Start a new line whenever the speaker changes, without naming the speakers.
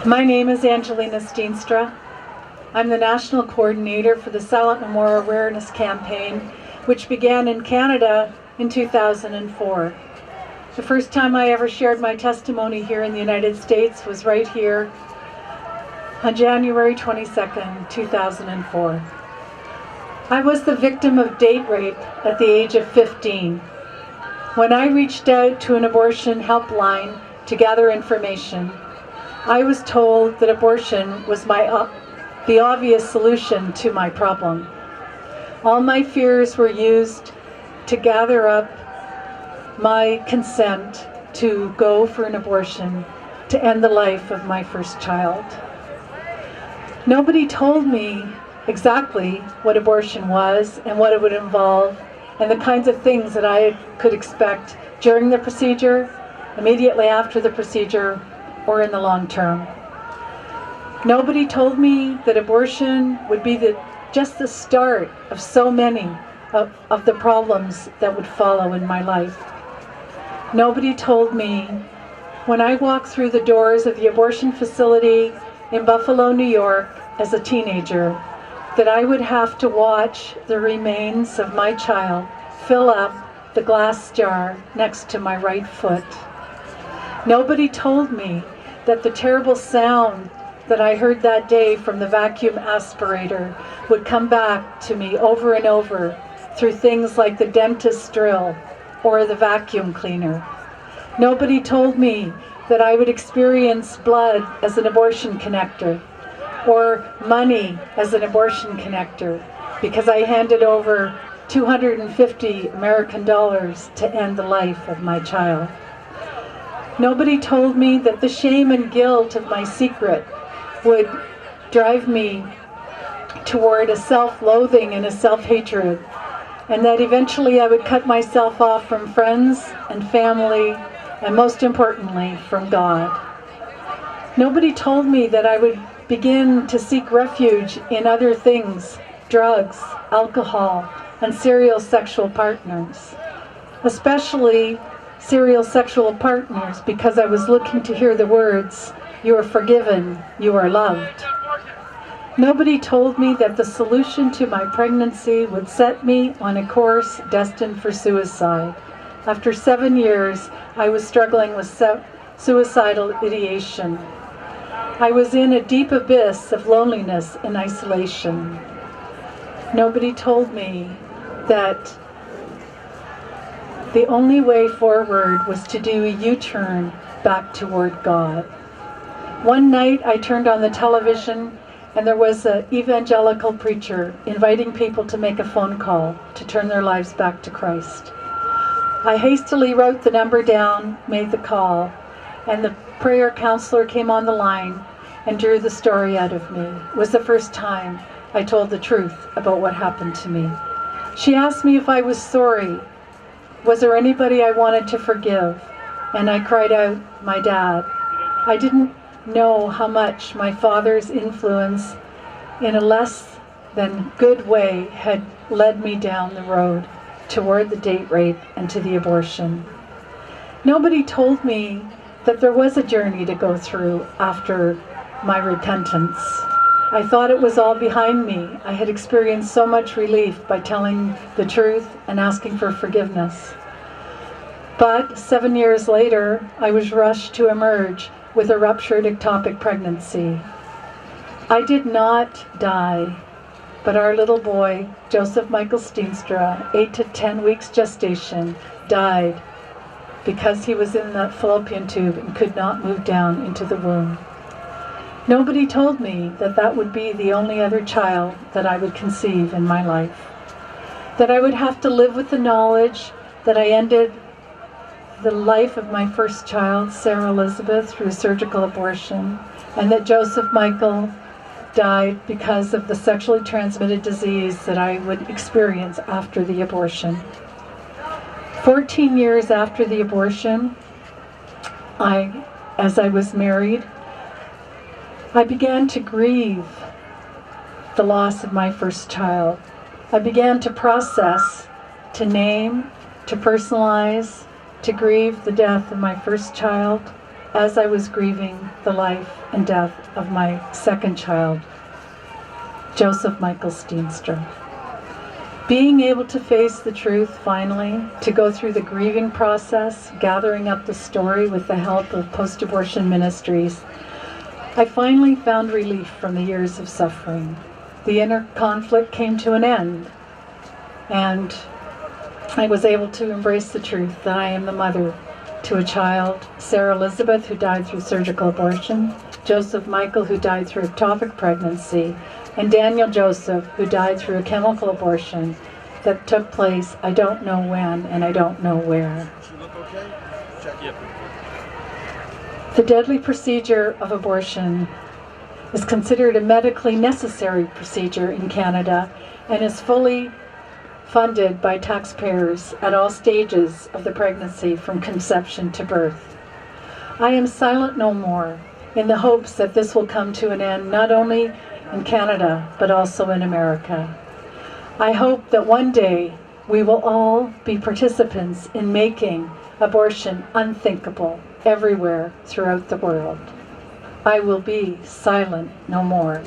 My name is Angelina. I'm the National Coordinator for the Silent Memorial Awareness Campaign, which began in Canada in 2004. The first time I ever shared my testimony here in the United States was right here on January 22nd, 2004. I was the victim of date rape at the age of 15. When I reached out to an abortion helpline to gather information, I was told that abortion was the obvious solution to my problem. All my fears were used to gather up my consent to go for an abortion to end the life of my first child. Nobody told me exactly what abortion was and what it would involve and the kinds of things that I could expect during the procedure, immediately after the procedure, or in the long term. Nobody told me that abortion would be just the start of so many of the problems that would follow in my life. Nobody told me when I walked through the doors of the abortion facility in Buffalo, New York as a teenager, that I would have to watch the remains of my child fill up the glass jar next to my right foot. Nobody told me that the terrible sound that I heard that day from the vacuum aspirator would come back to me over and over through things like the dentist's drill or the vacuum cleaner. Nobody told me that I would experience blood as an abortion connector or money as an abortion connector because I handed over $250 American to end the life of my child. Nobody told me that the shame and guilt of my secret would drive me toward a self-loathing and a self-hatred, and that eventually I would cut myself off from friends and family, and most importantly, from God. Nobody told me that I would begin to seek refuge in other things, drugs, alcohol, and serial sexual partners, especially serial sexual partners, because I was looking to hear the words, "You are forgiven, you are loved." Nobody told me that the solution to my pregnancy would set me on a course destined for suicide. After 7 years, I was struggling with suicidal ideation. I was in a deep abyss of loneliness and isolation. Nobody told me that the only way forward was to do a U-turn back toward God. One night I turned on the television and there was an evangelical preacher inviting people to make a phone call to turn their lives back to Christ. I hastily wrote the number down, made the call, and the prayer counselor came on the line and drew the story out of me. It was the first time I told the truth about what happened to me. She asked me if I was sorry. Was there anybody I wanted to forgive? And I cried out, my dad. I didn't know how much my father's influence in a less than good way had led me down the road toward the date rape and to the abortion. Nobody told me that there was a journey to go through after my repentance. I thought it was all behind me. I had experienced so much relief by telling the truth and asking for forgiveness. But 7 years later, I was rushed to emerge with a ruptured ectopic pregnancy. I did not die, but our little boy, Joseph Michael Steenstra, 8 to 10 weeks gestation, died because he was in that fallopian tube and could not move down into the womb. Nobody told me that that would be the only other child that I would conceive in my life. That I would have to live with the knowledge that I ended the life of my first child, Sarah Elizabeth, through a surgical abortion, and that Joseph Michael died because of the sexually transmitted disease that I would experience after the abortion. 14 years after the abortion, as I was married, I began to grieve the loss of my first child. I began to process, to name, to personalize, to grieve the death of my first child as I was grieving the life and death of my second child, Joseph Michael Steenstra. Being able to face the truth finally, to go through the grieving process, gathering up the story with the help of post-abortion ministries, I finally found relief from the years of suffering. The inner conflict came to an end, and I was able to embrace the truth that I am the mother to a child, Sarah Elizabeth, who died through surgical abortion, Joseph Michael, who died through ectopic pregnancy, and Daniel Joseph, who died through a chemical abortion that took place, I don't know when and I don't know where. The deadly procedure of abortion is considered a medically necessary procedure in Canada and is fully funded by taxpayers at all stages of the pregnancy from conception to birth. I am silent no more in the hopes that this will come to an end not only in Canada but also in America. I hope that one day we will all be participants in making abortion unthinkable everywhere throughout the world. I will be silent no more.